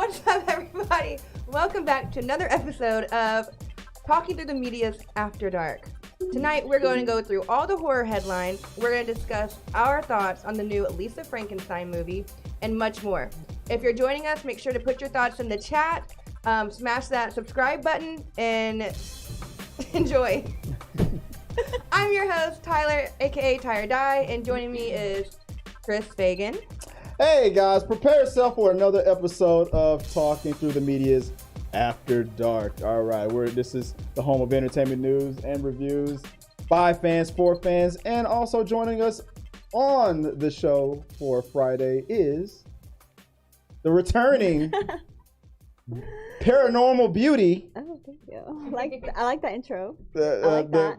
What's up, everybody? Welcome back to another episode of Talking Through the Media's After Dark. Tonight, we're going to go through all the horror headlines. We're going to discuss our thoughts on the new Lisa Frankenstein movie and much more. If you're joining us, make sure to put your thoughts in the chat, smash that subscribe button, and enjoy. I'm your host, Tyler, aka Tyre Die, and joining me is Chris Fagan. Hey guys, prepare yourself for another episode of Talking Through the Media's After Dark. All right, this is the home of entertainment news and reviews by fans, for fans, and also joining us on the show for Friday is the returning paranormal beauty. Oh, thank you. I like that intro. The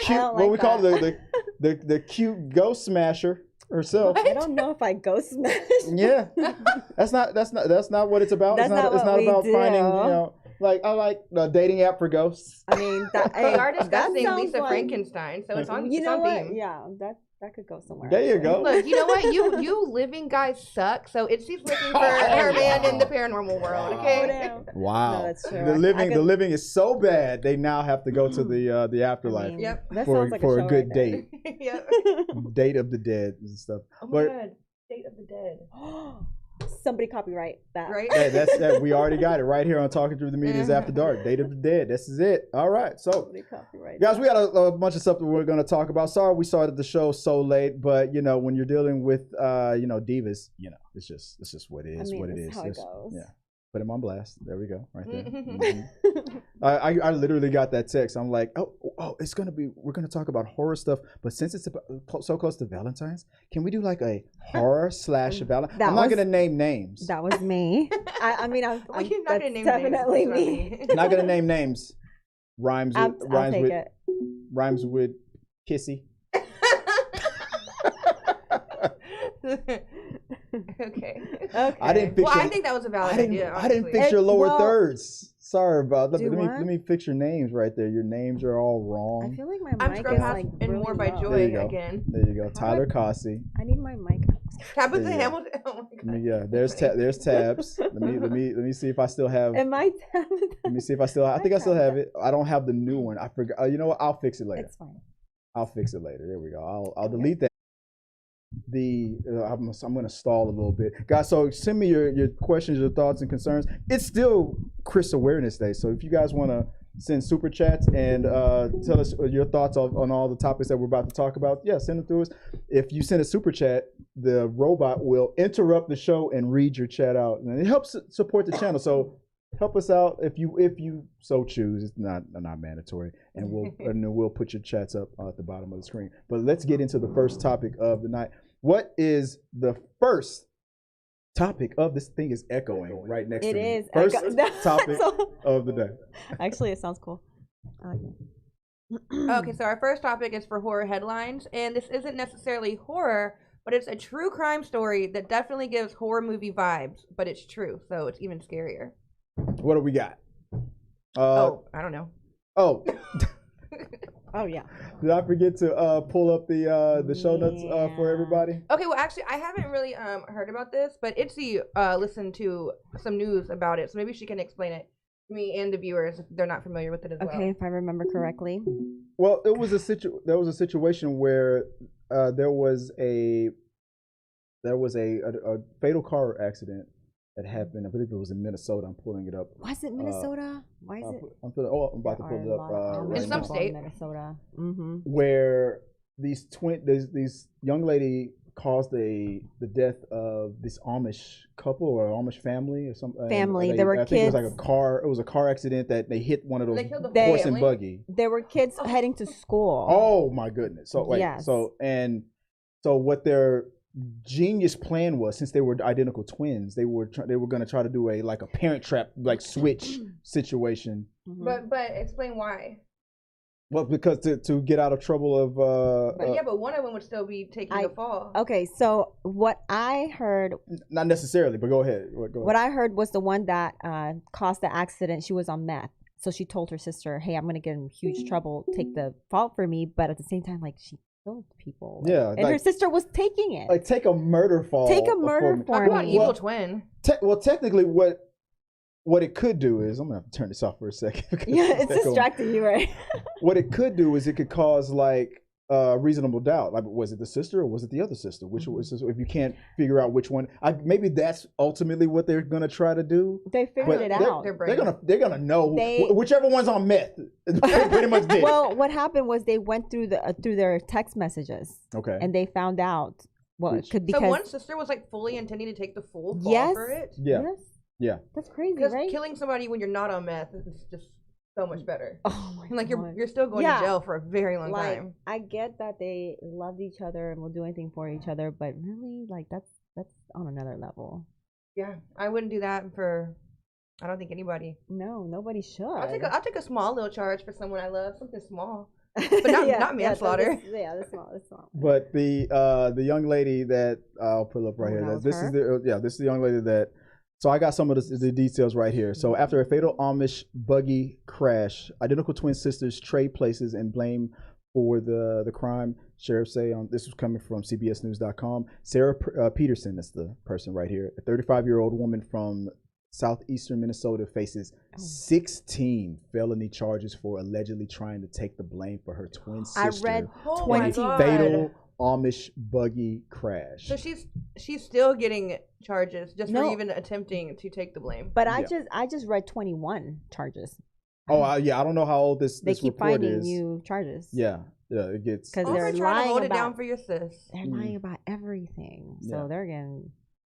cute, what we call the cute ghost smasher herself. I don't know if I ghost smash. Yeah, that's not what it's about. That's it's not about do. finding, I like the dating app for ghosts. I mean, we are discussing Lisa Frankenstein, so it's on. You know what? Theme. Yeah, that could go somewhere. There you go. Look, you know what? You living guys suck. So she's looking for her man in the paranormal world. Okay. Wow. No, that's true. The living is so bad they now have to go to the afterlife. Yep. For a good date. Yep. Date of the dead and stuff. Oh my God. Date of the dead. Somebody copyright that. Right? Hey, that. We already got it right here on Talking Through the Media's After Dark. Date of the Dead. This is it. All right. So, guys, we got a bunch of stuff that we're going to talk about. Sorry we started the show so late, but when you're dealing with divas, it's just what it is. I mean, what it is. How it goes. Yeah. Put him on blast. There we go. Right there. Mm-hmm. I literally got that text. I'm like, we're going to talk about horror stuff, but since it's so close to Valentine's, can we do like a horror / Valentine? I'm not going to name names. That was me. I'm You're not gonna name definitely names. me. Not going to name names. Rhymes with kissy. Okay. I didn't fix I think that was a valid idea. I didn't fix your lower thirds. Sorry about that. Let me fix your names right there. Your names are all wrong. I feel like my mic is like and really more by low. Joy again. There you go. Tyler Cossey. I need my mic. Tabitha Hamilton. Oh my God. Yeah, there's tabs. Let me see if I still have. Am I tabbed? Let me see if I still. I think I still have it. I don't have the new one. I forgot. You know what? I'll fix it later. It's fine. I'll fix it later. There we go. I'll delete that. I'm going to stall a little bit, guys. So send me your questions, your thoughts, and concerns. It's still Chris Awareness Day, so if you guys want to send super chats and tell us your thoughts on all the topics that we're about to talk about, send them through us. If you send a super chat, the robot will interrupt the show and read your chat out, and it helps support the channel. So help us out if you so choose. It's not mandatory, and we'll put your chats up at the bottom of the screen. But let's get into the first topic of the night. What is the first topic of this thing? Is echoing right next to me. It is. First topic of the day. Actually, it sounds cool. Okay, so our first topic is for horror headlines, and this isn't necessarily horror, but it's a true crime story that definitely gives horror movie vibes, but it's true, so it's even scarier. What do we got? I don't know. Oh. Oh yeah. Did I forget to pull up the show notes for everybody? Okay, well actually I haven't really heard about this, but ISSA listened to some news about it, so maybe she can explain it to me and the viewers if they're not familiar with it as well. Okay, if I remember correctly. Well, there was a situation where there was a fatal car accident that happened. I believe it was in Minnesota. I'm pulling it up. Was it Minnesota? Why is it? I'm about to pull it up. In some state. Minnesota. Where this young lady caused the death of this Amish couple or Amish family or something. Family. There were kids. I think it was like a car. It was a car accident that they hit one of those horse and buggy. There were kids heading to school. Oh my goodness! So wait. Yes. So what their genius plan was, since they were identical twins, they were going to try to do a parent trap switch situation. But explain why. Well, because to get out of trouble of but one of them would still be taking the fall. Okay, so what I heard, not necessarily, but go ahead. What I heard was the one that caused the accident. She was on meth, so she told her sister, "Hey, I'm gonna get in huge trouble. Take the fault for me." But at the same time, she killed people. Yeah, and her sister was taking it. Like take a murder fall. Take a murder Talk for about me. evil twin. Well, technically, what it could do is, I'm gonna have to turn this off for a second. Yeah, it's distracting you, right? What it could do is it could cause like reasonable doubt. Like, was it the sister or was it the other sister? Which was, if you can't figure out which one, maybe that's ultimately what they're gonna try to do. They figured it out. They're gonna know whichever one's on meth. Pretty much did. Well, what happened was they went through through their text messages. Okay. And they found out because so one sister was like fully intending to take the full fall for it. Yeah. Yes. Yeah. That's crazy, because right? killing somebody when you're not on meth is just so much better. Oh my like God. you're still going to jail for a very long time. I get that they loved each other and will do anything for each other, but really, like that's on another level. Yeah, I wouldn't do that for. I don't think anybody. No, nobody should. I'll take a small little charge for someone I love, something small, but not manslaughter. That's small. But the young lady that I'll pull up right here. This is the young lady that. So I got some of the details right here. So after a fatal Amish buggy crash, identical twin sisters trade places and blame for the crime. Sheriffs say this was coming from CBSNews.com. Sarah Peterson, that's the person right here, a 35-year-old woman from southeastern Minnesota, faces 16 felony charges for allegedly trying to take the blame for her twin sister. I read 20 fatal Amish buggy crash. So she's still getting charges just for even attempting to take the blame. But I just read 21 charges. Oh yeah, I don't know how old this they keep report finding is. new charges. Yeah, it gets because they're trying to hold it down about for your sis. they're lying about everything, so they're getting.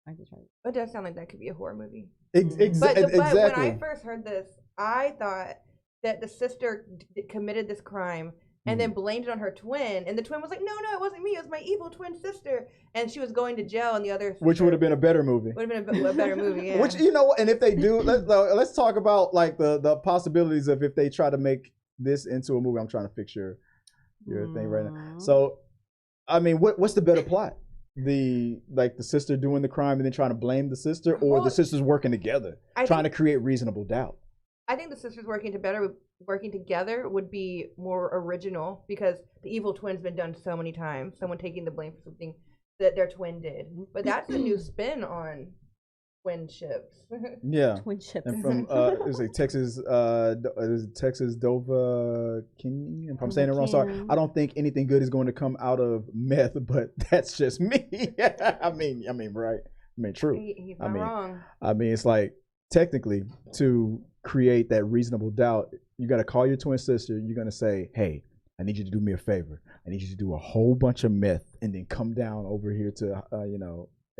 It does sound like that could be a horror movie. Exactly. But when I first heard this, I thought that the sister committed this crime and then blamed it on her twin, and the twin was like, "No, it wasn't me. It was my evil twin sister," and she was going to jail. And the other sister, which would have been a better movie. Would have been a better movie. Yeah. Which and if they do, let's talk about like the possibilities of if they try to make this into a movie. I'm trying to fix your thing right now. So, I mean, what's the better plot? The sister doing the crime and then trying to blame the sister, or the sisters working together, trying to create reasonable doubt? I think the sisters working together would be more original because the evil twin's been done so many times. Someone taking the blame for something that their twin did, but that's a new spin on twinships. Yeah, twinships. And from it's like Texas Dova King. If I'm saying it wrong, sorry. I don't think anything good is going to come out of meth, but that's just me. I mean, right? I mean, true. He's not wrong. I mean, it's like technically to create that reasonable doubt, you got to call your twin sister. You're going to say, "Hey, I need you to do me a favor. I need you to do a whole bunch of meth and then come down over here to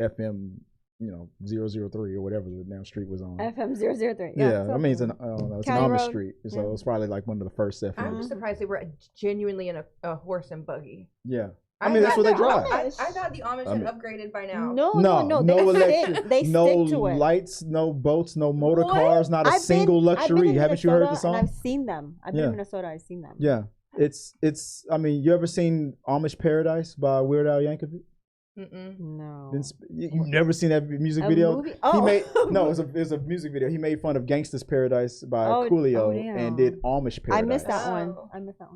FM 003 or whatever the damn street was on." FM 003. Yeah, I mean it's an Amish street, so it's probably like one of the first FMs. I'm surprised they were genuinely in a horse and buggy. Yeah. I mean, that's what they drive. I thought the Amish had upgraded by now. No electric, they no stick to it. lights, no boats, no motor cars, not a single luxury. Haven't you heard the song? And I've seen them. I've been in Minnesota. I've seen them. Yeah, it's. I mean, you ever seen Amish Paradise by Weird Al Yankovic? No. You've never seen that music video? Movie? Oh. He made it was a music video. He made fun of Gangsta's Paradise by Coolio and did Amish Paradise. I missed that one.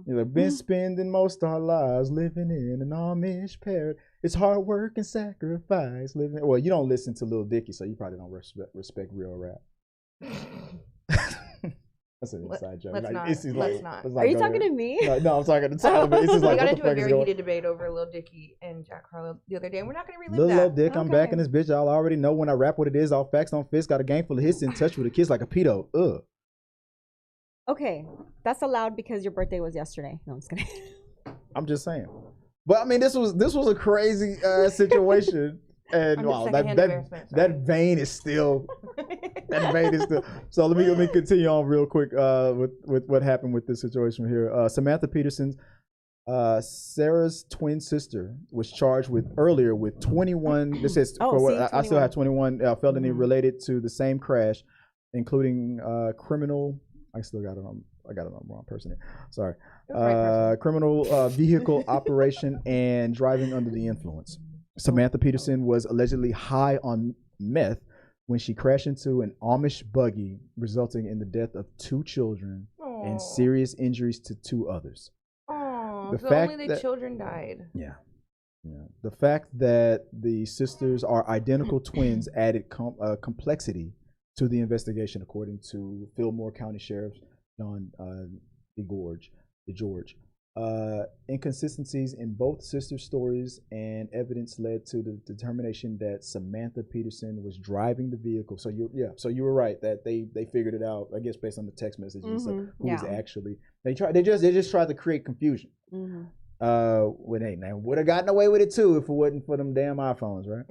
He's like, been spending most our lives living in an Amish paradise. It's hard work and sacrifice living. Well, you don't listen to Lil Dicky, so you probably don't respect real rap. That's an inside joke. Let's not. Are you talking to me? No, I'm talking to Tyler. But it's just like, we got into a very heated debate over Lil Dicky and Jack Harlow the other day, and we're not going to relive that. Lil Dick, I'm back in this bitch. Y'all already know when I rap what it is. All facts on fist. Got a gang full of hits in touch with the kids like a pedo. Ugh. Okay, that's allowed because your birthday was yesterday. No, I'm just kidding. I'm just saying. But I mean, this was a crazy situation. And wow, that vein is still So let me continue on real quick with what happened with this situation here. Samantha Peterson, Sarah's twin sister, was charged earlier with 21. This is I still have 21 felony related to the same crash, including criminal. I got it on the wrong person here. Sorry. Criminal vehicle operation and driving under the influence. Samantha Peterson was allegedly high on meth when she crashed into an Amish buggy, resulting in the death of 2 children and serious injuries to 2 others. Oh, The so fact only the that- children died. Yeah. Yeah. The fact that the sisters are identical twins added complexity to the investigation, according to Fillmore County Sheriff John DeGeorge. Inconsistencies in both sisters' stories and evidence led to the determination that Samantha Peterson was driving the vehicle. So you were right that they figured it out. I guess based on the text messages of who was actually they just tried to create confusion. Would have gotten away with it too if it wasn't for them damn iPhones, right?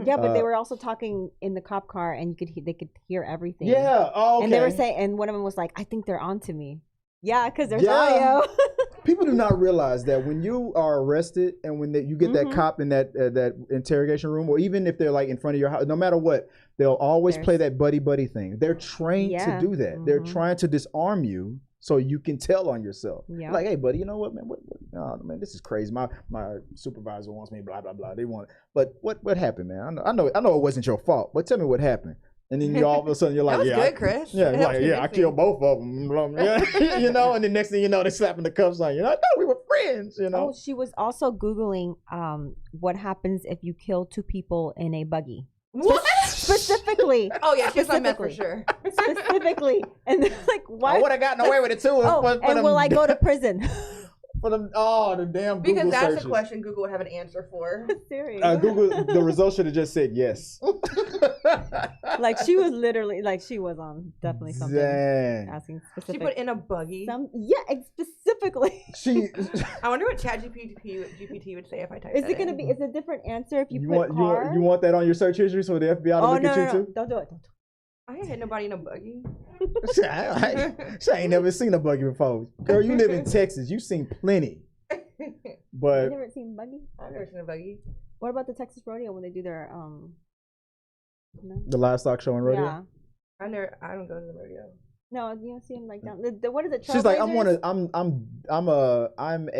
Yeah, but they were also talking in the cop car, and they could hear everything. Yeah. Oh, okay. And they were saying, and one of them was like, "I think they're on to me." Yeah, because there's audio. People do not realize that when you are arrested and when you get that cop in that interrogation room, or even if they're like in front of your house, no matter what, they'll always play that buddy thing. They're trained to do that. They're trying to disarm you so you can tell on yourself. Yeah. Like, hey, buddy, you know what, man? Oh, man, this is crazy. My supervisor wants me, blah blah blah. They want, but what happened, man? I know it wasn't your fault, but tell me what happened. And then you all of a sudden you're like, that was good, Chris. Yeah, like, I killed both of them. Yeah, you know. And the next thing you know, they're slapping the cuffs on you. I thought we were friends. You know. Oh, she was also Googling what happens if you kill two people in a buggy. What? Specifically. Oh yeah, she's on meth for sure. Specifically, and they're like, "What?" I would have gotten away with it too. And will I go to prison? For them, the damn Google because that's searches. a question Google would have an answer for. Serious. Google, the result should have just said yes. Like she was literally, like she was on definitely something. Dang. Asking specific. She put in a buggy. Specifically. I wonder what GPT would say if I typed Is that it gonna in. be? Is it a different answer if you want put car? you want that on your search history so the FBI to look at you too? Don't do it. I ain't hit nobody in a buggy. I ain't never seen a buggy before. Girl, you live in Texas. You've seen plenty. But you never seen buggy? I've never seen a buggy. What about the Texas rodeo when they do their the livestock show and rodeo? Yeah. I don't go to the rodeo. No, you don't see them like down. What is it? She's like, I'm a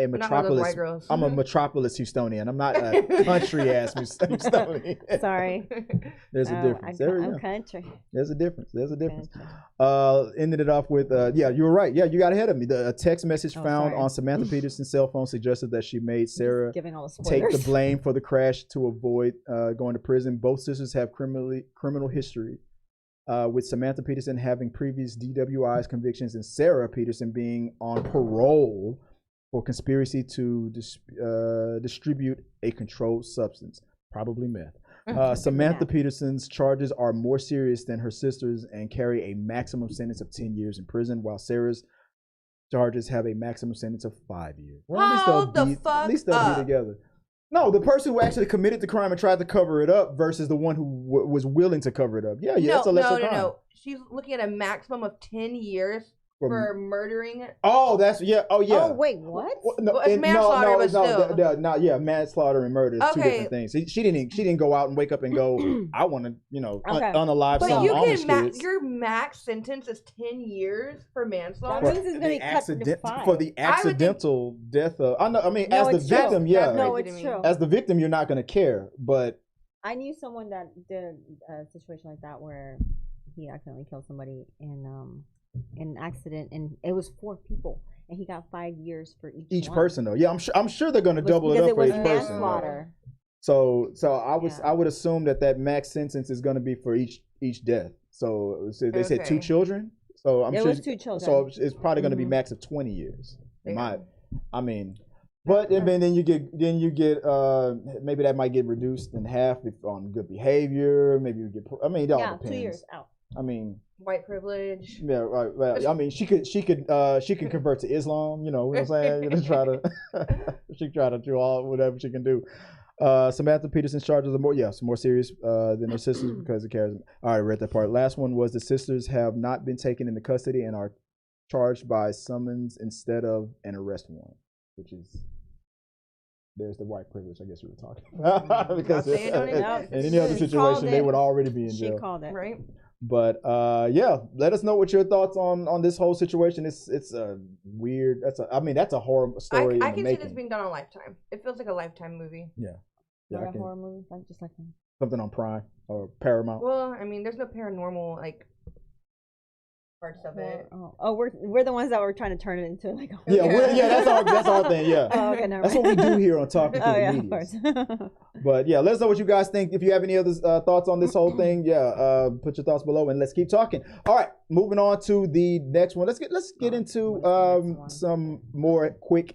metropolis. I'm a metropolis Houstonian. I'm not a country ass Houstonian. Sorry. There's a difference. I'm country. There's a difference. Ended it off with you were right. Yeah, you got ahead of me. A text message found on Samantha Peterson's cell phone suggested that she made Sarah take the blame for the crash to avoid going to prison. Both sisters have criminal history. With Samantha Peterson having previous DWIs convictions and Sarah Peterson being on parole for conspiracy to distribute a controlled substance, probably meth. Samantha Peterson's charges are more serious than her sister's and carry a maximum sentence of 10 years in prison, while Sarah's charges have a maximum sentence of 5 years. Well, at least they'll be together. No, the person who actually committed the crime and tried to cover it up versus the one who was willing to cover it up. Yeah, that's a lesser crime. No. She's looking at a maximum of 10 years for murdering. Oh, that's yeah. Oh, yeah. Oh, wait, what? Well, it's manslaughter, but still. Manslaughter and murder is two different things. She didn't go out and wake up and go, I want to, unalive some Amish kids. Your max sentence is 10 years for manslaughter. That means it's going to be cut to 5. For the accidental death of. As the victim, yeah. No, it's true. As the victim, you're not going to care, but. I knew someone that did a situation like that where he accidentally killed somebody in an accident, and it was 4 people, and he got 5 years for each person though. Yeah, I'm sure they're going to double it up for each person. Manslaughter. So I would assume that max sentence is going to be for each death. So they said 2 children. So I'm sure it was 2 children. So it's probably going to be max of 20 years. But then you get maybe that might get reduced in half if on good behavior. Maybe you get. It all depends. 2 years out. White privilege. Yeah, right. She can convert to Islam. You know what I'm saying? She try to do all whatever she can do. Samantha Peterson's charges are more serious than her sisters because it carries. All right, read that part. Last one was the sisters have not been taken into custody and are charged by summons instead of an arrest warrant, which is. There's the white privilege, I guess we were talking about. Because in any other situation, they would already be in jail. She called it. Right. But let us know what your thoughts on this whole situation. It's a weird. That's a horror story. I can see this being done on Lifetime. It feels like a Lifetime movie. Yeah. A horror movie, like just like something on Prime or Paramount. Well, there's no paranormal parts of it. We're the ones that were trying to turn it into like. That's our thing. Yeah, Oh, okay, never that's what we mind. do here on Talking to Oh the yeah, Media. of course. But yeah, let us know what you guys think. If you have any other thoughts on this whole thing, put your thoughts below and let's keep talking. All right, moving on to the next one. Let's get into some more quick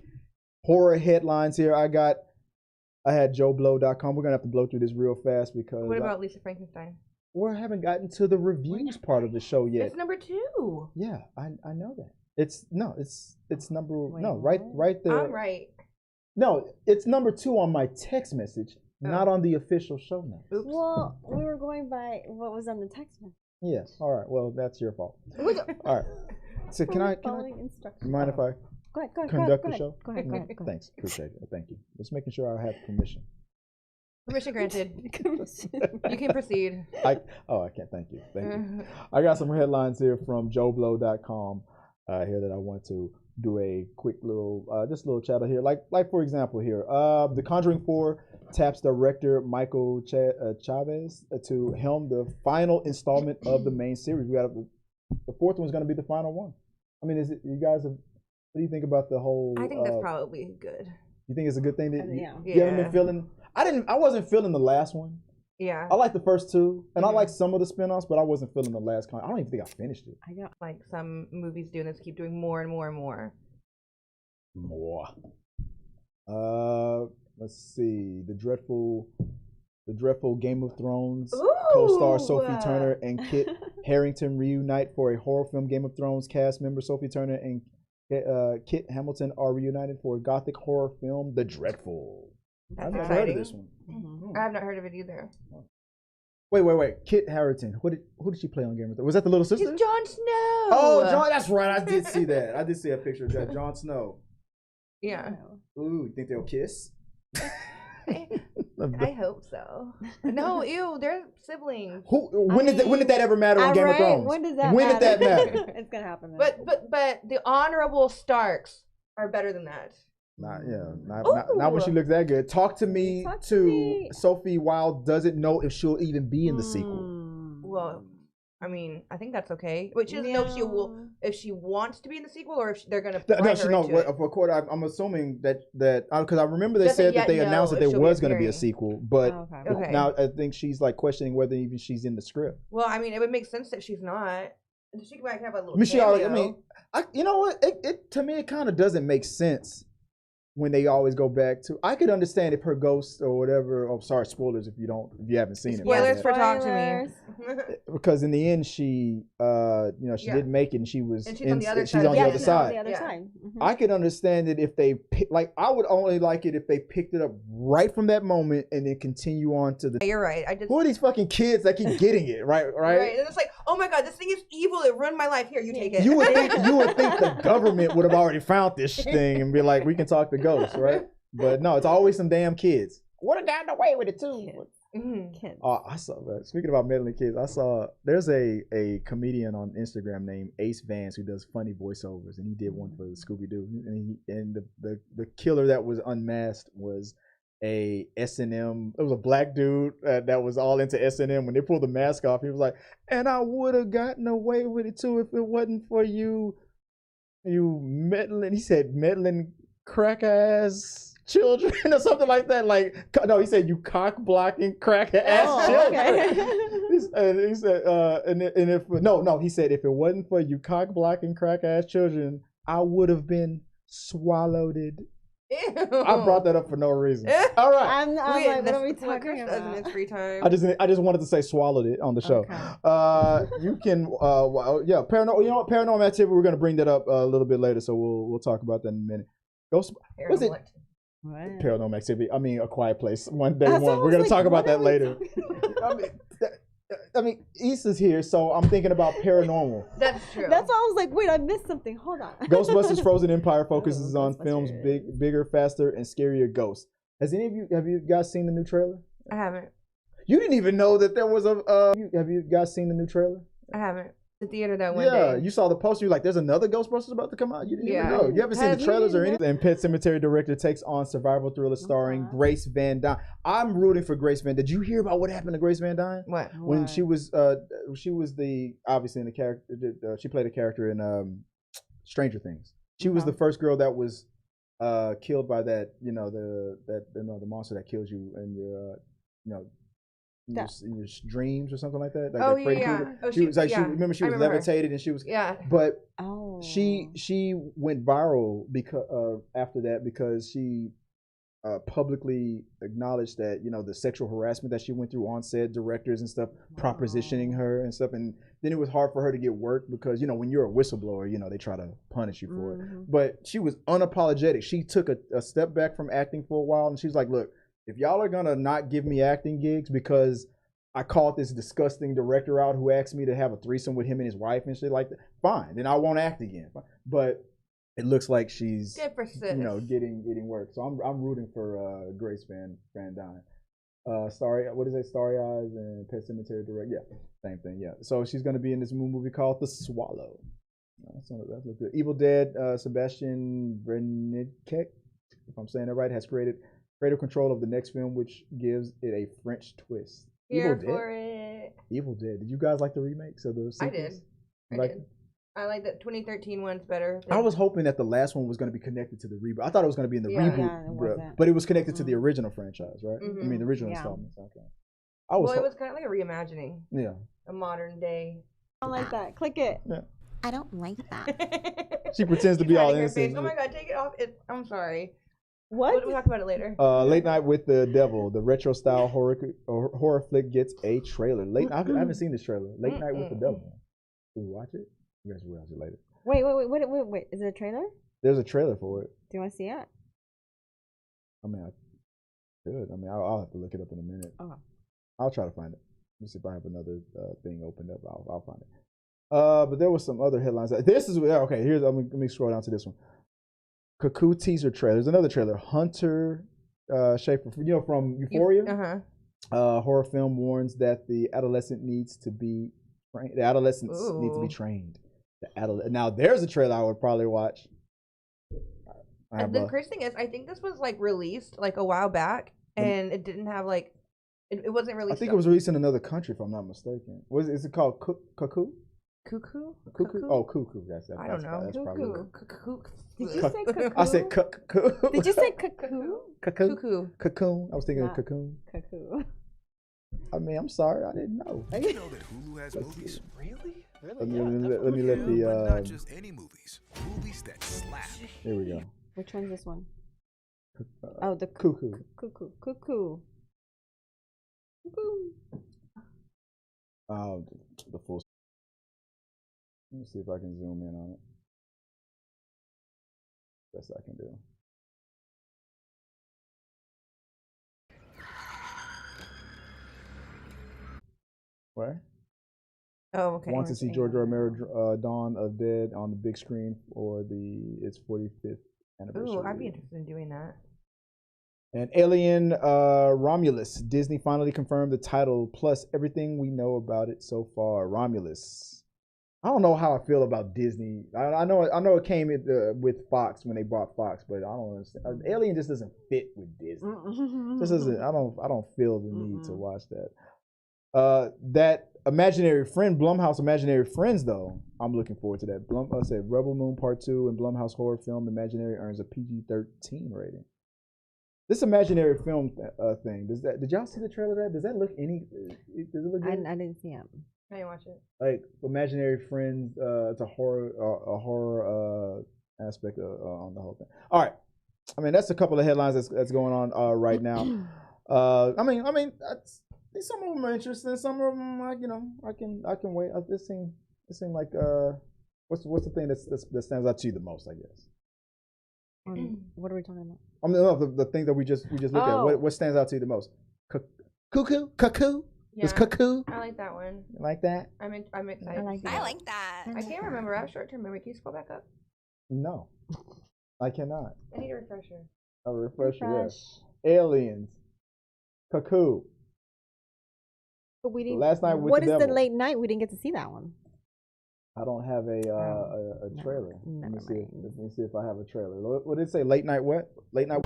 horror headlines here. I had JoeBlow.com. We're gonna have to blow through this real fast because What about Lisa Frankenstein? we haven't gotten to the reviews part of the show yet. It's number 2. Yeah, I know that. It's number Wait, right there. I'm right. No, it's number 2 on my text message, not on the official show notes. Oops. Well, we were going by what was on the text message. Yes. All right. Well, that's your fault. All right. So can I Following instructions. mind if I Go ahead. conduct the show? Go ahead. Thanks. Appreciate it. Thank you. Just making sure I have permission. Permission granted. You can proceed. I can't. Thank you. I got some headlines here from JoeBlow.com here that I want to do a quick little chat here. Like for example here, The Conjuring 4 taps director Michael Chavez to helm the final installment of the main series. We got the 4th one's going to be the final one. I mean, is it you guys? What do you think about the whole? I think that's probably good. You think it's a good thing that you haven't been feeling? I wasn't feeling the last one. Yeah. I like the first 2, and I like some of the spinoffs, but I wasn't feeling the last I don't even think I finished it. I got like some movies doing this, keep doing more and more and more. Let's see. The dreadful Game of Thrones co-star Sophie Turner and Kit Harington reunite for a horror film. Game of Thrones cast member Sophie Turner and Kit Hamilton are reunited for a gothic horror film, The Dreadful. That's I've never heard of exciting. this one. I have not heard of it either. Wait. Kit Harington. Who did she play on Game of Thrones? Was that the little sister? She's Jon Snow. Oh, Jon. That's right. I did see that. I did see a picture of that. Jon Snow. Yeah. Ooh, you think they'll kiss? I hope so. No, ew, they're siblings. When did that ever matter on Game of Thrones? When does that When matter? did that matter? It's gonna happen. But the honorable Starks are better than that. Not when she looks that good. Talk to me to Sophie Wilde doesn't know if she'll even be in the sequel. Well, I mean, I think that's okay. But she doesn't know if she wants to be in the sequel or if they're gonna. I'm assuming that because I remember they said that they announced that there was going to be a sequel, but now I think she's like questioning whether even she's in the script. Well, I mean, it would make sense that she's not. She might have a little. You know what? It to me it kind of doesn't make sense. When they always go back to, I could understand if her ghost or whatever. Oh, sorry, spoilers if you haven't seen it. Spoilers for Talk to Me. Because in the end, she didn't make it, and she's on the other side. I could understand it if they I would only like it if they picked it up right from that moment and then continue on to the. You're right. Who are these fucking kids that keep getting it? Right. And it's like, oh my god, this thing is evil. It ruined my life. Here, you take it. You would think the government would have already found this thing and be like, we can talk to ghosts, right? But no, it's always some damn kids. Would have gotten away with it too. Kids. I saw that. Speaking about meddling kids, I saw there's a comedian on Instagram named Ace Vance who does funny voiceovers, and he did one for Scooby Doo. And the killer that was unmasked was a S&M. It was a black dude that was all into S&M. When they pulled the mask off, he was like, "And I would have gotten away with it too if it wasn't for you meddling." He said meddling crack ass children or something like that. Like, no, he said you cock blocking crack ass children. Okay. He said, he said if it wasn't for you cock blocking crack ass children, I would have been swallowed. Ew. I brought that up for no reason. All right. I'm like, what are we talking about? In his free time. I just wanted to say swallowed it on the show. Okay. You can paranormal. You know what, paranormal activity. We're gonna bring that up a little bit later, so we'll talk about that in a minute. Was it paranormal activity? I mean, A Quiet Place. One day one. We're gonna talk about that later. I mean, Issa's here, so I'm thinking about paranormal. That's true. That's why I was like, wait, I missed something. Hold on. Ghostbusters Frozen Empire focuses on films bigger, faster, and scarier ghosts. Have you guys seen the new trailer? I haven't. You didn't even know that there was a. Have you guys seen the new trailer? I haven't. the theater that one Yeah, day. you saw the poster. You're like, "There's another Ghostbusters about to come out." You didn't even Yeah. know. You haven't seen Have the you trailers or even- anything. And Pet Sematary director takes on survival thriller starring Grace Van Dyne. I'm rooting for Grace Van. Did you hear about what happened to Grace Van Dyne? What? When she was the obviously in the character. She played a character in Stranger Things. She was the first girl that was killed by that. The monster that kills you in your in your dreams or something like that. Like Oh, that Freddy yeah. Krueger. Oh, she was like yeah. remember she I was remember her. levitated and she was Yeah. but Oh. she went viral because after that because she publicly acknowledged that the sexual harassment that she went through on set, directors and stuff propositioning her and stuff, and then it was hard for her to get work because when you're a whistleblower they try to punish you for it. But she was unapologetic. She took a step back from acting for a while and she's like, look, if y'all are gonna not give me acting gigs because I called this disgusting director out who asked me to have a threesome with him and his wife and shit like that, fine, then I won't act again. But it looks like she's getting work. So I'm rooting for Grace Van Dyne. Starry Eyes and Pet Sematary direct. Yeah, same thing. Yeah. So she's gonna be in this movie called The Swallow. That looks good. Evil Dead. Sebastian Brennick, if I'm saying that right, has creative control of the next film, which gives it a French twist. Here for it. Evil Dead. Did you guys like the remakes of the sequels? I did. I like that 2013 one's better. I was hoping that the last one was going to be connected to the reboot. I thought it was going to be in the reboot, but it was connected to the original franchise, right? I mean, the original installments. Okay. It was kind of like a reimagining. Yeah. A modern day. I don't like that. Click it. Yeah. I don't like that. She pretends to be all innocent. Oh my god, take it off. I'm sorry. What? We'll talk about it later. Late Night with the Devil, the retro style horror flick gets a trailer. I haven't seen this trailer. Late Night with the Devil. Will we watch it? You guys will watch it later. Wait. Is it a trailer? There's a trailer for it. Do you want to see it? I mean, I could. I mean, I'll have to look it up in a minute. Oh. I'll try to find it. Let me see if I have another thing opened up. I'll find it. But there was some other headlines. This is okay. Let me scroll down to this one. Cuckoo teaser trailer. There's another trailer. Hunter Schafer, from Euphoria. Horror film warns that the adolescent needs to be trained. The adolescents need to be trained. Now there's a trailer I would probably watch. The crazy thing is, I think this was released a while back, and it didn't have it wasn't released. I think it was released in another country, if I'm not mistaken. Is it called Cuckoo? Cuckoo? Oh, Cuckoo. I don't know. That's probably Cuckoo. Did you say cuckoo? I said cuckoo. Did you say cuckoo? Cocoon. I was thinking of cocoon. Cuckoo. I mean, I'm sorry, I didn't know. You know that Hulu has movies? Really? Let me let the but not just any movies. Movies that slap. Here we go. Which one's this one? The Cuckoo. Cuckoo. The full. Let me see if I can zoom in on it. Best I can do. What? Oh, okay. Want to see George Romero Dawn of Dead on the big screen for its 45th anniversary. Ooh, I'd be interested in doing that. And Alien Romulus. Disney finally confirmed the title plus everything we know about it so far. Romulus. I don't know how I feel about Disney. I know it came with Fox when they bought Fox, but I don't understand. Alien just doesn't fit with Disney. Just doesn't. I don't feel the need to watch that. That Imaginary Friend, Blumhouse Imaginary Friends, though, I'm looking forward to that. I said Rebel Moon Part 2 and Blumhouse horror film Imaginary earns a PG-13 rating. This Imaginary film thing, did y'all see the trailer of that? Does it look good? I didn't see it. How you watch it? Like Imaginary Friends, it's a horror aspect on the whole thing. All right, I mean that's a couple of headlines that's going on right now. I mean, some of them are interesting. Some of them, I can wait. This seem like what's the thing that stands out to you the most? I guess. What are we talking about? I mean, the thing that we just looked at. What stands out to you the most? Cuckoo. Yeah, it's Cuckoo. I like that one. You like that? I'm excited. I like that. I can't remember. I have short-term memory. Can you scroll back up? No, I cannot. I need a refresher. A refresher. Yeah. Aliens. Cuckoo. But we didn't. Last night with what the is devil. the late night? We didn't get to see that one. I don't have a trailer. Let me see. Let me see if I have a trailer. What did it say? Late night what? Late night.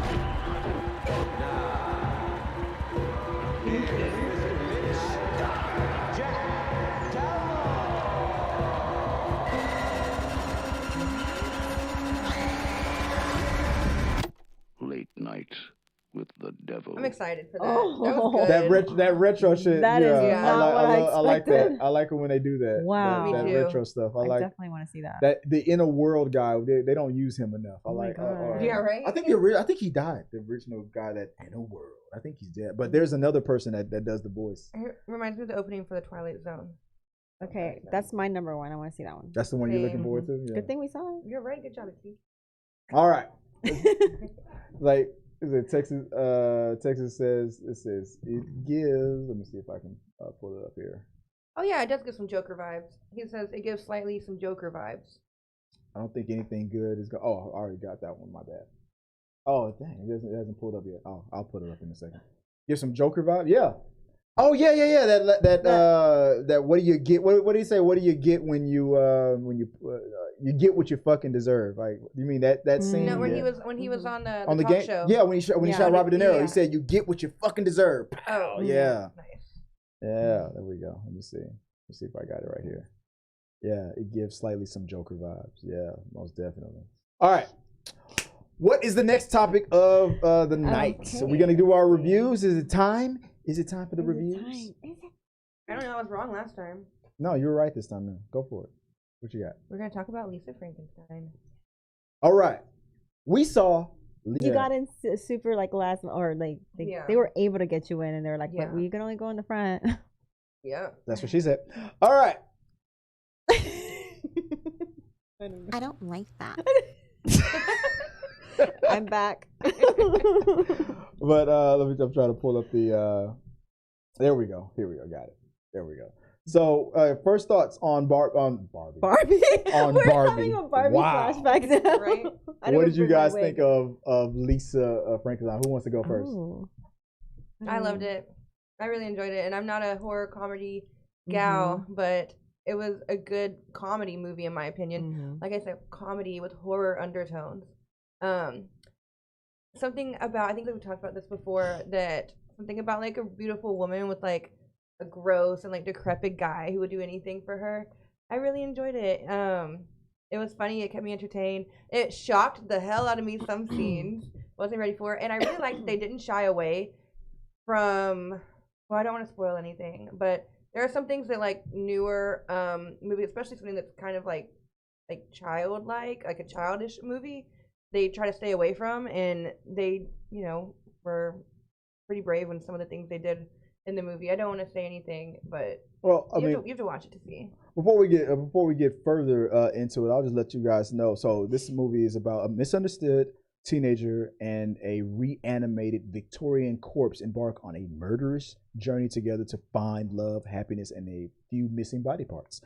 Late night with the devil. I'm excited for that. Oh. That was good. That retro shit. That is Yeah. not what I like that. expected. I like it when they do that. Wow. That Me too. retro stuff. I I like definitely want to see that. that. The inner world guy. They don't use him enough. I Oh my like. God. Yeah, right? I think I think he died. The original guy that inner world. I think he's dead. But there's another person that does the voice. It reminds me of the opening for the Twilight Zone. Okay, that's my number one. I want to see that one. That's the one you're looking Same. forward to. Yeah. Good thing we saw it. You're right. Good job, T. All right. Like is it Texas? Texas says it gives. Let me see if I can pull it up here. Oh yeah, it does give some Joker vibes. He says it gives slightly some Joker vibes. I don't think anything good is going. Oh, I already got that one. My bad. Oh dang, it hasn't pulled up yet. Oh, I'll put it up in a second. Give some Joker vibe. Yeah. Oh yeah. That what do you get? What do you say? What do you get when you get what you fucking deserve? Like you mean that scene? No, when yeah. he was on the on the talk game? show. Yeah, when he shot Robert De Niro, Yeah. he said you get what you fucking deserve. Oh yeah. Nice. Yeah, there we go. Let me see. Let's see if I got it right here. Yeah, it gives slightly some Joker vibes. Yeah, most definitely. All right. What is the next topic of the night? Okay. So we're gonna do our reviews. Is it time? Is it time for the reviews? I don't know. I was wrong last time. No, you were right this time. Then go for it. What you got? We're gonna talk about Lisa Frankenstein. All right. We saw. You got in super like last, or like they were able to get you in, and they were like, Yeah. "But you can only go in the front." Yeah. That's what she said. All right. I don't like that. I'm back. But I'm trying to pull up the. There we go. Here we go. Got it. There we go. So first thoughts on Barbie. Barbie. On We're Barbie. having a Barbie Wow. flashback now. Right? What did you guys think of Lisa Frankenstein? Who wants to go first? Oh. I loved it. I really enjoyed it, and I'm not a horror comedy gal, but it was a good comedy movie in my opinion. Like I said, comedy with horror undertones. Something about, I think we talked about this before, that something about like a beautiful woman with like a gross and like decrepit guy who would do anything for her. I really enjoyed it. It was funny. It kept me entertained. It shocked the hell out of me. Some scenes wasn't ready for, and I really liked that they didn't shy away from. Well, I don't want to spoil anything, but there are some things that like newer movies, especially something that's kind of like childlike, like a childish movie, they try to stay away from, and they, were pretty brave in some of the things they did in the movie. I don't want to say anything, but well, you have to watch it to see. Before we get further into it, I'll just let you guys know. So this movie is about a misunderstood teenager and a reanimated Victorian corpse embark on a murderous journey together to find love, happiness, and a few missing body parts.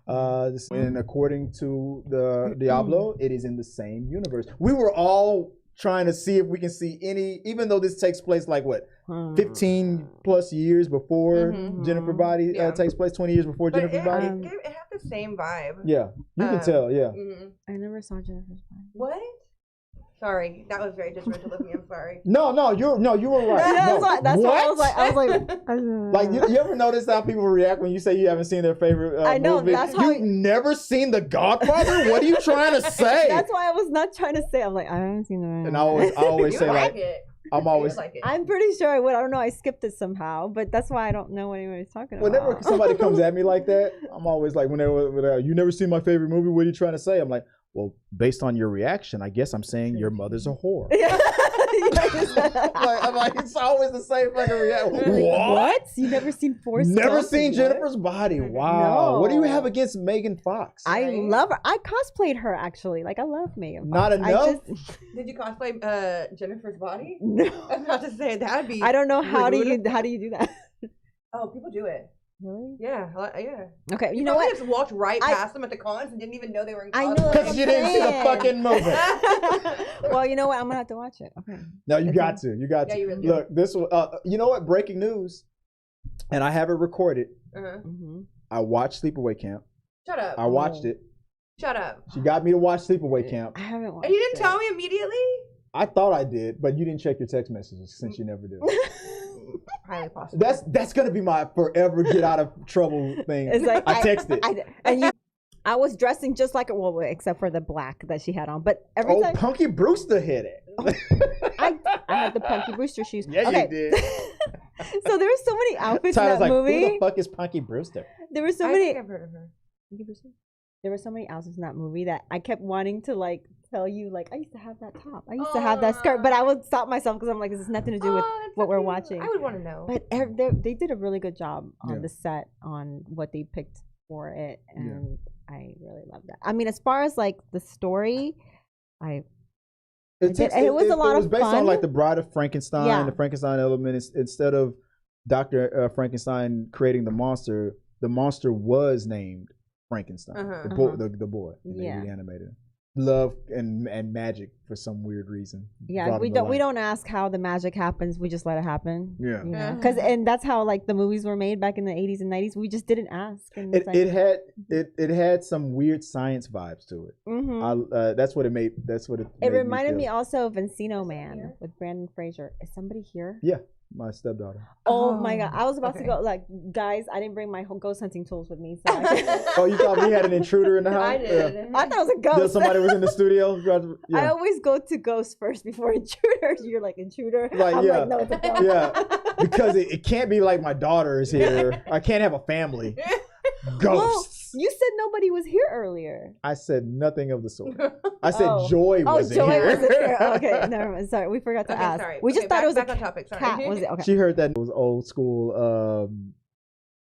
And according to the Diablo, it is in the same universe. We were all trying to see if we can see any, even though this takes place like what, 15 plus years before Jennifer Body takes place, 20 years before But Jennifer's Body. it had the same vibe. Yeah, you can tell. Yeah. I never saw Jennifer's Body. What? Sorry, that was very judgmental of me. I'm sorry. No, you were right. That's what? why I was like, like you ever notice how people react when you say you haven't seen their favorite I know, movie? that's how You've never seen The Godfather? What are you trying to say? That's why I was not trying to say. I'm like, I haven't seen the. And I always You say like like, it. I'm always. Like it. I'm pretty sure I would. I don't know. I skipped it somehow, but that's why I don't know what anybody's talking about. Whenever somebody comes at me like that, I'm always like, whenever you never seen my favorite movie, what are you trying to say? I'm like, well, based on your reaction, I guess I'm saying your mother's a whore. I'm like, it's always the same fucking reaction. What? You never seen Forrest Gump? Never seen Jennifer's Body. Wow. No. What do you have against Megan Fox? I love her. I cosplayed her actually. Like I love Megan Fox. Not enough? Did you cosplay Jennifer's Body? No. I was about to say that'd be. I don't know how do rude. you do that? Oh, people do it. Really? Yeah, yeah. Okay, you know probably what? just walked right past them at the cons and didn't even know they were in I cosplay. know, Because you didn't see the fucking movie. Well, you know what? I'm gonna have to watch it. Okay. No, you got to. You got Yeah, to. you really do. Look, this. You know what? Breaking news, and I have it recorded. Uh-huh. Mm-hmm. I watched Sleepaway Camp. Shut up. I watched it. Shut up. She got me to watch Sleepaway Camp. I haven't watched And you didn't it. tell me immediately? I thought I did, but you didn't check your text messages since you never do. Highly possible. That's gonna be my forever get out of trouble thing. It's like I texted. I was dressing just like well, except for the black that she had on. But every time Punky Brewster hit it. I had the Punky Brewster shoes. Yeah, okay. you did. So there were so many outfits Tyler's in that like, movie. who the fuck is Punky Brewster? There were so I many. think I've heard of her. Punky Brewster? There were so many outfits in that movie that I kept wanting to like tell you like I used to have that top. I used to have that skirt, but I would stop myself because I'm like, this has nothing to do with that's what so we're cute. watching. I would want to know. But they did a really good job on the set on what they picked for it, and I really love that. I mean, as far as like the story, it was a lot It was of based fun. on like the Bride of Frankenstein, Yeah. the Frankenstein element. Instead of Dr. Frankenstein creating the monster was named Frankenstein, the boy, and they reanimated him. Love and magic for some weird reason. Yeah, we don't ask how the magic happens. We just let it happen. Yeah, you know? And that's how like the movies were made back in the 80s and 90s. We just didn't ask. And it had some weird science vibes to it. Mm-hmm. That's what it made. That's what it. It reminded me also of Encino Man with Brandon Fraser. Is somebody here? Yeah, my stepdaughter. Oh my god! I was about to go. Like, guys, I didn't bring my ghost hunting tools with me. So Oh, you thought we had an intruder in the house? I did. I thought it was a ghost. Somebody was in the studio. Yeah. I always go to ghosts first before intruders. You're like intruder. Like, I'm yeah. like, no, it's a ghost. Yeah, because it can't be like my daughter is here. I can't have a family. Ghosts. Well, you said nobody was here earlier. I said nothing of the sort. I said Joy Oh, wasn't Joy here. wasn't here. Okay, never mind. Sorry, we forgot to ask. Sorry. We just thought it was back a on topic. Sorry. cat. Was it? Okay. She heard that it was old school,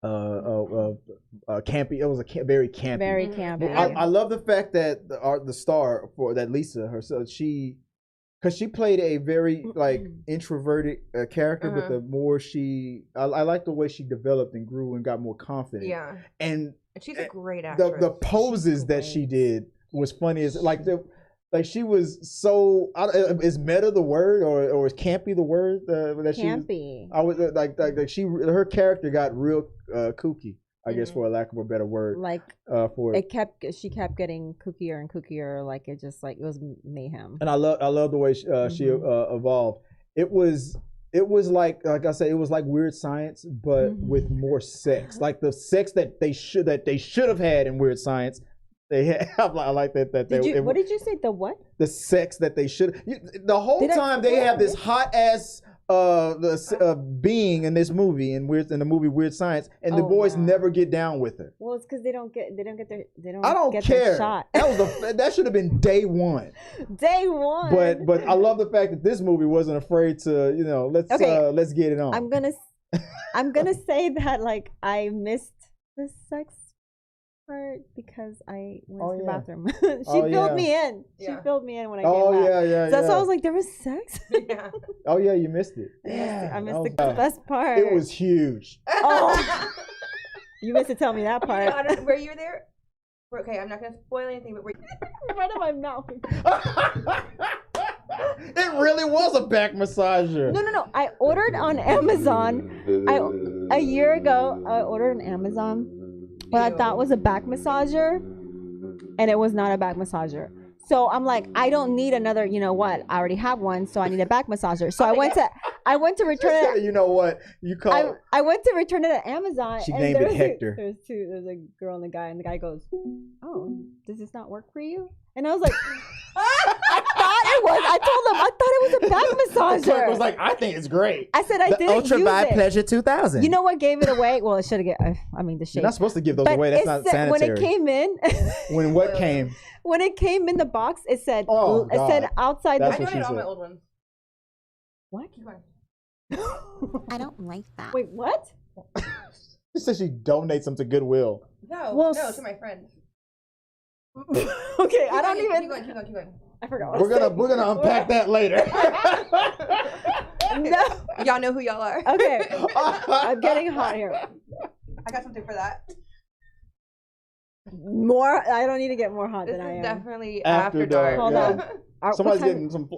campy. It was very campy. Very campy. I love the fact that the star for that Lisa herself, because she played a very like introverted character, but the more I like the way she developed and grew and got more confident. Yeah, and she's a great actress. The poses that she did was funny as like she was so is meta the word or is campy the word that campy. I was like her character got real kooky. I guess for a lack of a better word, like for she kept getting kookier and kookier, like it just like it was mayhem. And I love the way she evolved. It was like I said, it was like Weird Science, but with more sex, like the sex that they should have had in Weird Science. They had. I like that. What did you say? The what? The sex that they should. The whole time they have this hot ass being in this movie in the movie Weird Science, and the boys never get down with her. Well, it's because they don't get I don't get care. their shot. That should have been day one. Day one. But I love the fact that this movie wasn't afraid to let's get it on. I'm gonna say that like I missed the sex part because I went to the bathroom. She filled me in. She filled me in when I came back. So that's why I was like, there was sex? Yeah. Oh yeah, you missed it. I missed the best part. It was huge. Oh. You missed to tell me that part. Were you there? Okay, I'm not gonna spoil anything, but were you right in my mouth. It really was a back massager. No. I ordered on Amazon. A year ago, I ordered on Amazon what I thought was a back massager, and it was not a back massager. So I'm like, I don't need another. You know what? I already have one, so I need a back massager. So I went to return it. You know what? You call. I went to return it at Amazon. She named it Hector. There's two. There's a girl and a guy, and the guy goes, "Oh, does this not work for you?" And I was like, I thought it was. I told him I thought it was a back massager. I was like, I think it's great. I said I didn't Ultra use Vibe it. Pleasure 2000. You know what gave it away? Well, it should have get. I mean, the shape. You're not supposed to give those away. That's not sanitary. When it came in. When what came? When it came in the box, it said. Oh, it said outside. That's I what she donated all said. my old ones. What? Keep going. I don't like that. Wait, what? She said she donates them to Goodwill. No, to my friends. Okay, I don't even. Keep going. I forgot. What We're gonna unpack that later. No. Y'all know who y'all are. Okay. I'm getting hot here. I got something for that. More. I don't need to get more hot This than I is am. definitely After after dark, dark. Hold yeah. on. Somebody's what time- getting some.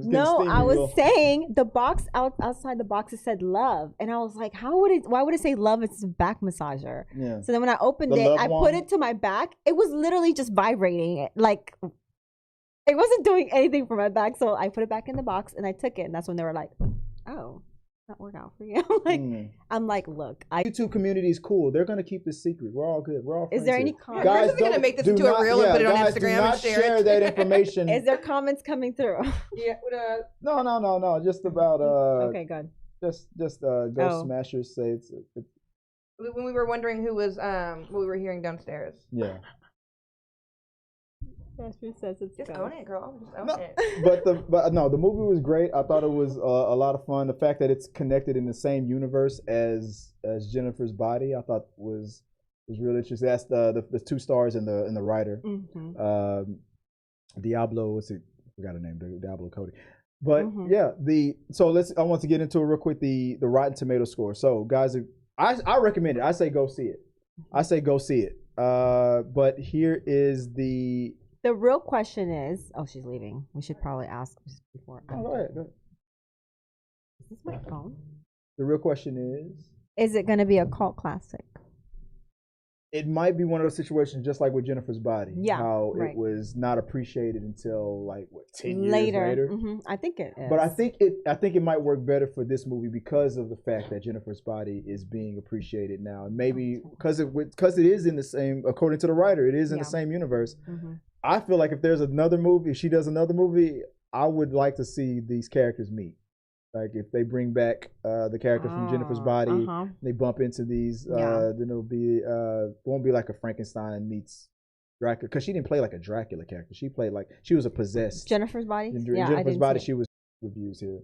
No, steamy I was little- saying the box outside the box it said love, and I was like, why would it say love? It's a back massager. Yeah. So then when I opened The it, love I wand? put it to my back. It was literally just vibrating. Like it wasn't doing anything for my back. So I put it back in the box and I took it, and that's when they were like, "Oh, that worked out for you." I'm like, look, YouTube community is cool. They're gonna keep this secret. We're all good. We're all. Is there friends any here. comments? Chris is gonna make this into a reel and put it on guys, Instagram do and not share it. that information. Is there comments coming through? Yeah. No. Just about Okay, good. Just Ghost Oh. Smashers say it's When we were wondering who was what we were hearing downstairs. yeah. Astrid says it's Just good. own it, girl. Just own No, it. but no, the movie was great. I thought it was a lot of fun. The fact that it's connected in the same universe as Jennifer's Body, I thought was really interesting. That's the two stars and the writer, Diablo. What's it? I forgot her name. Diablo Cody. But yeah, I want to get into it real quick. The Rotten Tomato score. So guys, I recommend it. I say go see it. But here is the. The real question is, she's leaving. We should probably ask this before. Oh, go ahead. Is this my phone? The real question Is it going to be a cult classic? it might be one of those situations just like with Jennifer's Body. Yeah, How right. it was not appreciated until like 10 years Later. later. I think it is. But I think it might work better for this movie because of the fact that Jennifer's Body is being appreciated now, and maybe because it is in the same, according to the writer, it is in the same universe. I feel like if there's another movie, if she does another movie, I would like to see these characters meet. Like if they bring back the character from Jennifer's Body, they bump into these, then it'll be won't be like a Frankenstein meets Dracula, because she didn't play like a Dracula character. She played like she was a possessed. Jennifer's Body. In Yeah, Jennifer's Body, she was reviews here.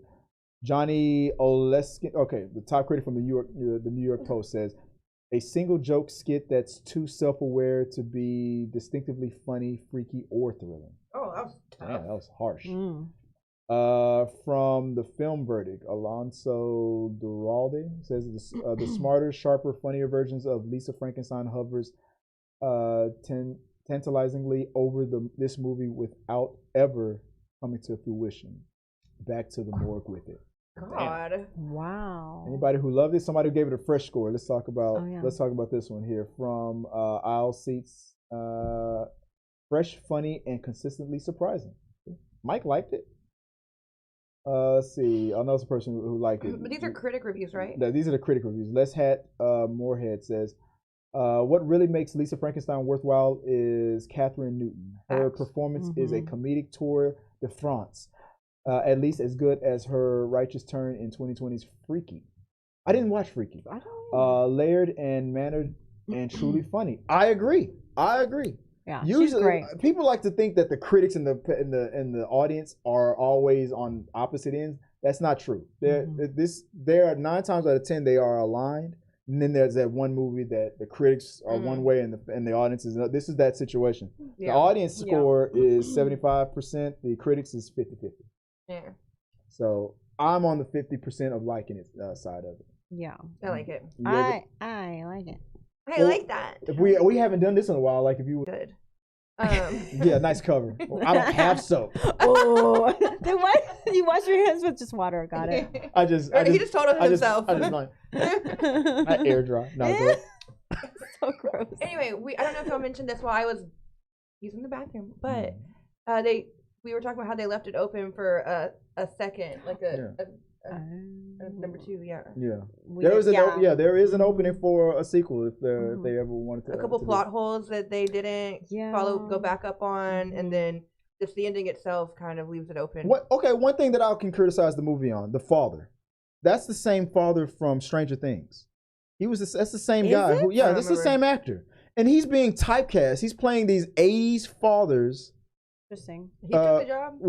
Johnny Oleskin, okay, the top critic from the New York Post says, a single joke skit that's too self-aware to be distinctively funny, freaky, or thrilling. Oh, that was tough. Damn, that was harsh. From the Film Verdict, Alonso Duralde says the smarter, sharper, funnier versions of Lisa Frankenstein hovers tantalizingly over this movie without ever coming to fruition. Back to the morgue with it. God. Damn. Wow. Anybody who loved it, somebody who gave it a fresh score. Let's talk about this one here from Aisle Seats. Fresh, funny, and consistently surprising. Mike liked it. Let's see. Another person who liked it. But these are critic reviews, right? These are the critic reviews. Les Hat Moorhead says, what really makes Lisa Frankenstein worthwhile is Catherine Newton. Her performance is a comedic tour de France, at least as good as her righteous turn in 2020's Freaky. I didn't watch Freaky. I don't. Layered and mannered and truly funny. I agree. Yeah, usually, she's great. People like to think that the critics and the audience are always on opposite ends. That's not true. There are 9 times out of 10 they are aligned. And then there's that one movie that the critics are one way and the audience is another. This is that situation. The audience score is 75%. The critics is 50-50. Yeah. So I'm on the 50% of liking it side of it. Yeah, I like it. I like it. I like that. If we haven't done this in a while, like if you Good. yeah, nice cover. I don't have soap. Oh, then why you wash your hands with just water? Got it. He just told us himself. I air dry. No, go ahead. So gross. Anyway, I don't know if y'all mentioned this while I was using the bathroom, but we were talking about how they left it open for a second, like a number 2, yeah. There is an opening for a sequel if they ever wanted to. A couple plot holes that they didn't go back up on, and then just the ending itself kind of leaves it open. One thing that I can criticize the movie on, the father. That's the same father from Stranger Things. That's the same guy. That's the same actor. And he's being typecast. He's playing these 80s fathers. Interesting. He took the job?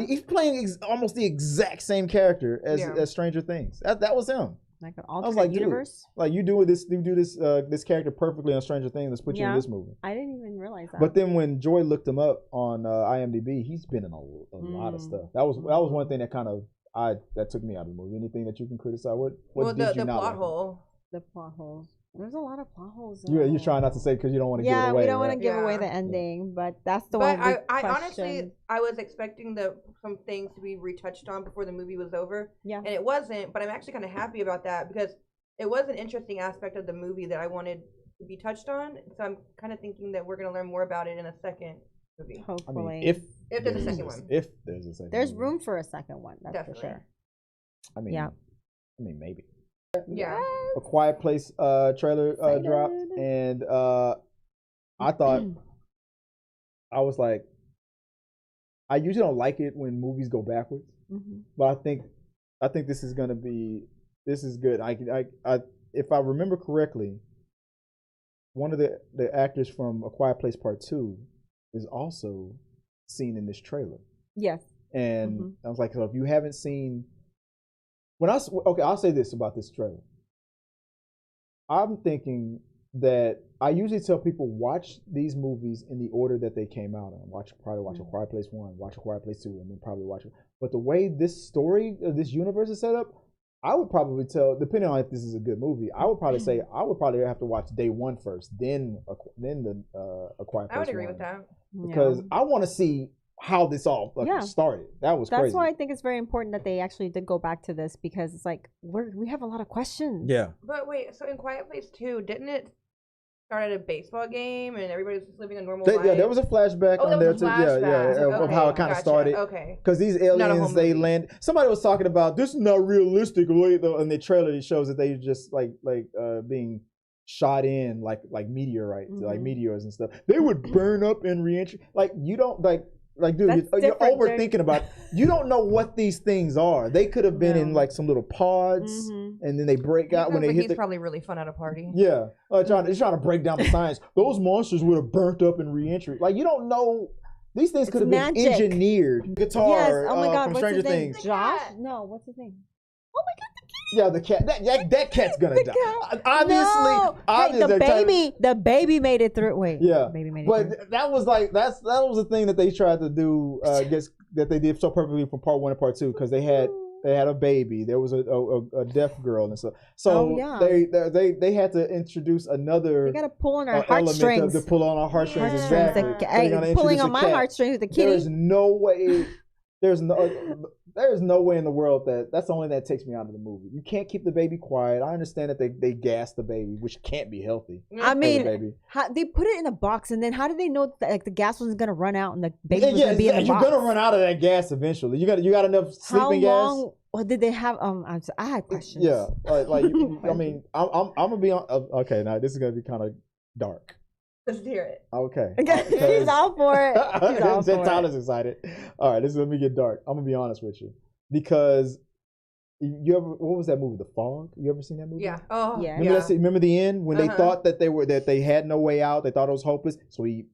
He's playing almost the exact same character as Stranger Things. That was him. Like an alternate universe? Like you do this character perfectly on Stranger Things. Let's put you in this movie. I didn't even realize that. But then when Joy looked him up on IMDb, he's been in a lot of stuff. That was one thing that kind of that took me out of the movie. Anything that you can criticize? What did you the not plot like? hole. The plot holes. There's a lot of plot holes. You're trying not to say because you don't want to give it Yeah, away. we don't want to right? give away Yeah. the ending, but that's the But one. I honestly, I was expecting some things to be retouched on before the movie was over. Yeah. And it wasn't, but I'm actually kind of happy about that because it was an interesting aspect of the movie that I wanted to be touched on. So I'm kind of thinking that we're going to learn more about it in a second movie. Hopefully. I mean, If there's a second one. If there's a second There's movie. room for a second one, that's Definitely. for sure. I mean, Yeah. I mean, maybe. Yeah. A Quiet Place trailer dropped, and I thought, I was like, I usually don't like it when movies go backwards, but I think this is good. If I remember correctly, one of the actors from A Quiet Place Part 2 is also seen in this trailer. Yes. And I was like, so if you haven't seen, I'll say this about this trailer. I'm thinking that I usually tell people watch these movies in the order that they came out in. Probably watch A Quiet Place 1, watch A Quiet Place 2, and then probably watch it. But the way this story, this universe is set up, I would probably tell, depending on if this is a good movie, I would probably say I would probably have to watch Day 1 first, then A Quiet Place 1. I would agree with that. Because I want to see how this all started. That's crazy. That's why I think it's very important that they actually did go back to this, because it's like we have a lot of questions. Yeah. But wait, so in Quiet Place 2, didn't it start at a baseball game and everybody was just living a normal life? Yeah, there was a flashback on there too. Of how it kind of started. Okay. Because these aliens, they land. Somebody was talking about this is not realistic. Though in the trailer, it shows that they just being shot in like meteorites, like meteors and stuff. They would burn up in reentry. Like you don't dude, you're overthinking about it. You don't know what these things are. They could have been in like some little pods, and then they break out when they hit. He's probably really fun at a party. Yeah, trying to break down the science. Those monsters would have burnt up in reentry. Like you don't know. These things could have been engineered. Guitar. Yes. Oh my God. From What's Stranger his name? Things. Josh? No. What's his name? Oh my God. Yeah, the cat. That cat's gonna die. Obviously, hey, the baby made it through. Wait, yeah, baby made it but through. that was the thing that they tried to do. That they did so perfectly from Part 1 and Part 2 because they had a baby. There was a deaf girl and stuff. So they had to introduce another. They gotta pull on our heartstrings. To pull on our heartstrings. Exactly. Pulling on my heartstrings with the kitty. There's no way. There's no way in the world that's the only thing that takes me out of the movie. You can't keep the baby quiet. I understand that they gas the baby, which can't be healthy. I mean, they put it in a box, and then how did they know that the gas wasn't gonna run out and the baby was gonna be in the box? You're gonna run out of that gas eventually. You got enough sleeping gas. How long? What did they have? I had questions. Yeah, I mean, I'm gonna be on. Okay, now this is gonna be kind of dark. Let's hear it. Okay. She's all for it. Tyler's excited. All right, let me get dark. I'm gonna be honest with you, because what was that movie, The Fog? You ever seen that movie? Yeah. Oh, yeah. Remember the end when they thought that they had no way out. They thought it was hopeless. So he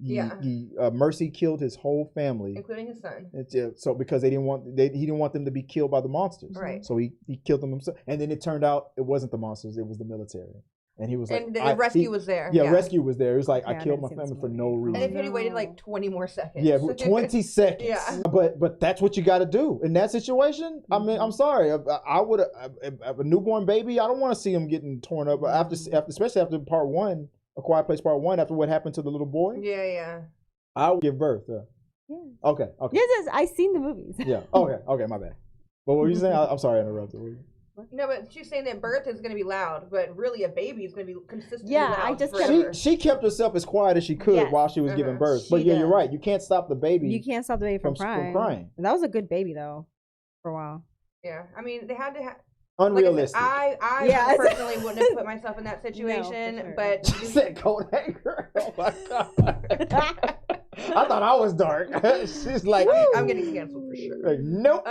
Mercy killed his whole family, including his son. So because he didn't want them to be killed by the monsters. Right. So he killed them himself, and then it turned out it wasn't the monsters. It was the military. And he was like, and the rescue was there. Yeah, rescue was there. It was like, I killed my family for no reason. And if he had waited like 20 more seconds. Yeah, 20 seconds. Yeah. But that's what you got to do in that situation. I mean, I'm sorry. I would a newborn baby. I don't want to see him getting torn up especially after Part 1, A Quiet Place Part 1. After what happened to the little boy. Yeah. I would give birth. Yeah. Okay. Yes, I seen the movies. Yeah. Okay. My bad. But what were you saying? I'm sorry I interrupted. No, but she's saying that birth is going to be loud, but really a baby is going to be consistently Yeah, loud. I just forever. She kept herself as quiet as she could while she was giving birth. But you're right. You can't stop the baby. You can't stop the baby from crying. That was a good baby though, for a while. Yeah, I mean they had to have. Unrealistic. Like I personally wouldn't have put myself in that situation, sure. but she said cold anger. Oh my God. I thought I was dark. She's like, I'm getting canceled for sure. Like, nope.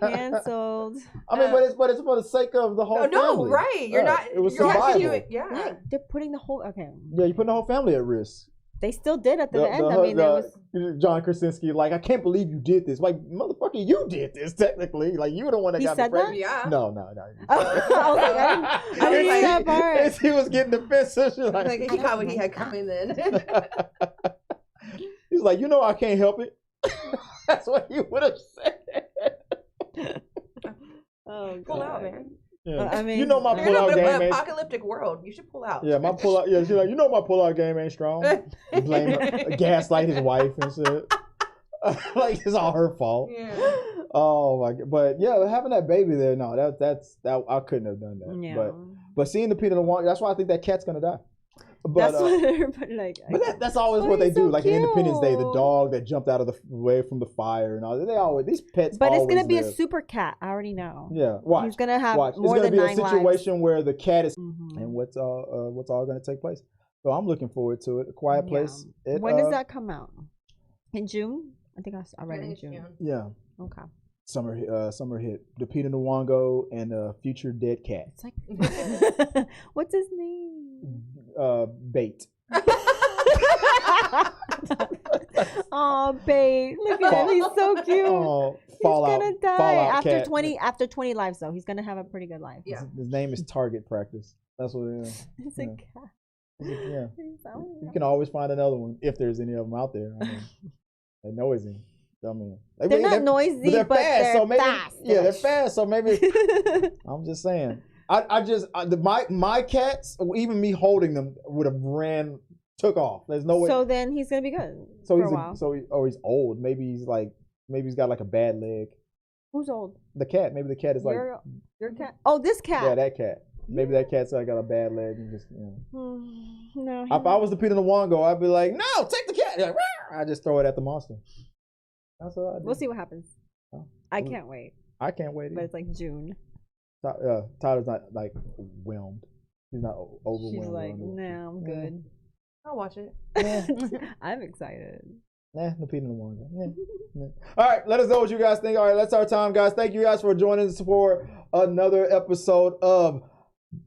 Canceled. I mean, but it's for the sake of the whole family. No, right. You're not. It was you're survival. Yeah. They're putting the whole. Okay. Yeah, you're putting the whole family at risk. They still did at the end. I mean, there was John Krasinski. Like, I can't believe you did this. Like, motherfucker, you did this. Technically, like, you were the one that got me pregnant. Yeah. No. I was like, I didn't see that part. He was getting defensive. Like he got what he had coming then. He's like, I can't help it. That's what he would have said. Oh, pull out, man. Yeah. I mean, you know my You're pull-out in game an ain't. apocalyptic world. You should pull out. Yeah, my pull-out. Yeah, she's like, you know my pull-out game ain't strong. Blame her, gaslight his wife and shit. Like it's all her fault. Yeah. Oh my god! But yeah, having that baby there, no, that I couldn't have done that. Yeah. But seeing the Peter the Wong, that's why I think that cat's gonna die. But That's what everybody like. but that's always Oh, what they he's do. so Like in Independence Day, the cute. dog that jumped out of the way from the fire and all that. They always these pets. But it's always gonna be live. a super cat. I already know. Yeah, watch. He's gonna have Watch. more It's gonna than be 9 a situation where the cat is, lives. and what's all gonna take place. So I'm looking forward to it. A Quiet Yeah. Place. It, When does that come out? In June? I think I read in it's June. Yeah, Okay. summer hit. The Peter Nwango and future dead cat. It's like, what's his name? Bait. Oh, babe, look at him. He's so cute. Oh, He's Fallout. gonna die Fallout after cat. 20 lives though. He's gonna have a pretty good life. Yeah. His name is Target Practice. That's what it is. It's a Yeah. cat. Yeah. He's so- You can always find another one if there's any of them out there. I mean, they're noisy. I mean, They're not noisy, they're but fast. they're So maybe, fast. yeah, they're fast. So maybe I'm just saying. My cats, even me holding them, would have took off. There's no way. So then he's gonna be good So for he's a while. he's old. Maybe he's got like a bad leg. Who's old? The cat. Maybe the cat is like Your cat? Oh, this cat. yeah, that cat. Maybe that cat's got a bad leg and just No. If I was the Peter Nwango, I'd be like, no, take the cat. Like, I just throw it at the monster. That's what I do. We'll see what happens. Oh. I can't wait. I can't wait. But it's like June. Tyler's not like whelmed. He's not overwhelmed. She's like, nah, I'm good. I'll watch it. I'm excited. Nah, no Peter Nwango. Yeah. All right, let us know what you guys think. All right, that's our time, guys. Thank you guys for joining us for another episode of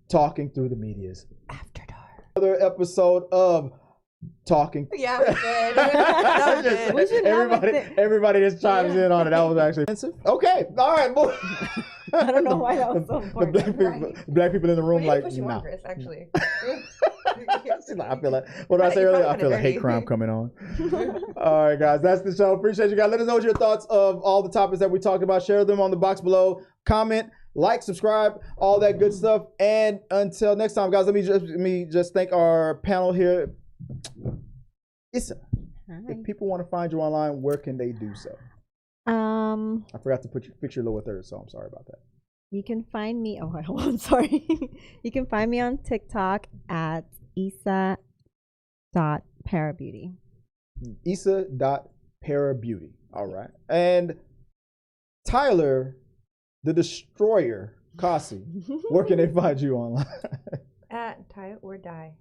Talking Through the Medias. After dark. Another episode of Talking. Yeah, we should. That was good. We should have a thing. Everybody just chimes in on it. That was actually expensive. Okay, all right. I don't know why that was so important. Black people in the We room need to like, put you nah. on, Chris, actually. I feel like, what did I say earlier? I feel a hate crime coming on. All right, guys, that's the show. Appreciate you guys. Let us know what your thoughts of all the topics that we talked about. Share them on the box below. Comment, like, subscribe, all that good stuff. And until next time, guys, let me just thank our panel here. ISSA. If people want to find you online, where can they do so? I forgot to fix your lower third, so I'm sorry about that. You can find me. Oh, hold on. Sorry. You can find me on TikTok at ISSA.parabeauty. ISSA.parabeauty. All right. And Tyler, the Destroyer, Cossey, where can they find you online? At Tie or Die.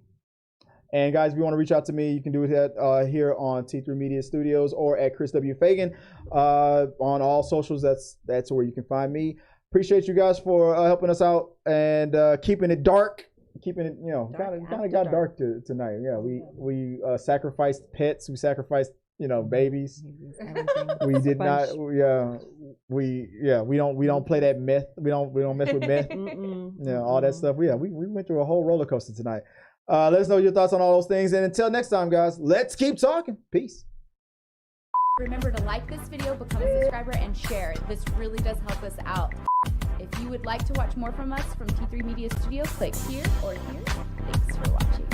And guys, if you want to reach out to me, you can do it at, here on T3 Media Studios or at Chris W. Fagan. On all socials, that's where you can find me. Appreciate you guys for helping us out and keeping it dark. Keeping it, kind of got dark tonight. Yeah, we sacrificed pets. We sacrificed, babies. We did not. We don't play that myth. We don't mess with myth. All that stuff. We went through a whole roller coaster tonight. Let us know your thoughts on all those things. And until next time, guys, let's keep talking. Peace. Remember to like this video, become a subscriber, and share. This really does help us out. If you would like to watch more from us from T3 Media Studio, click here or here. Thanks for watching.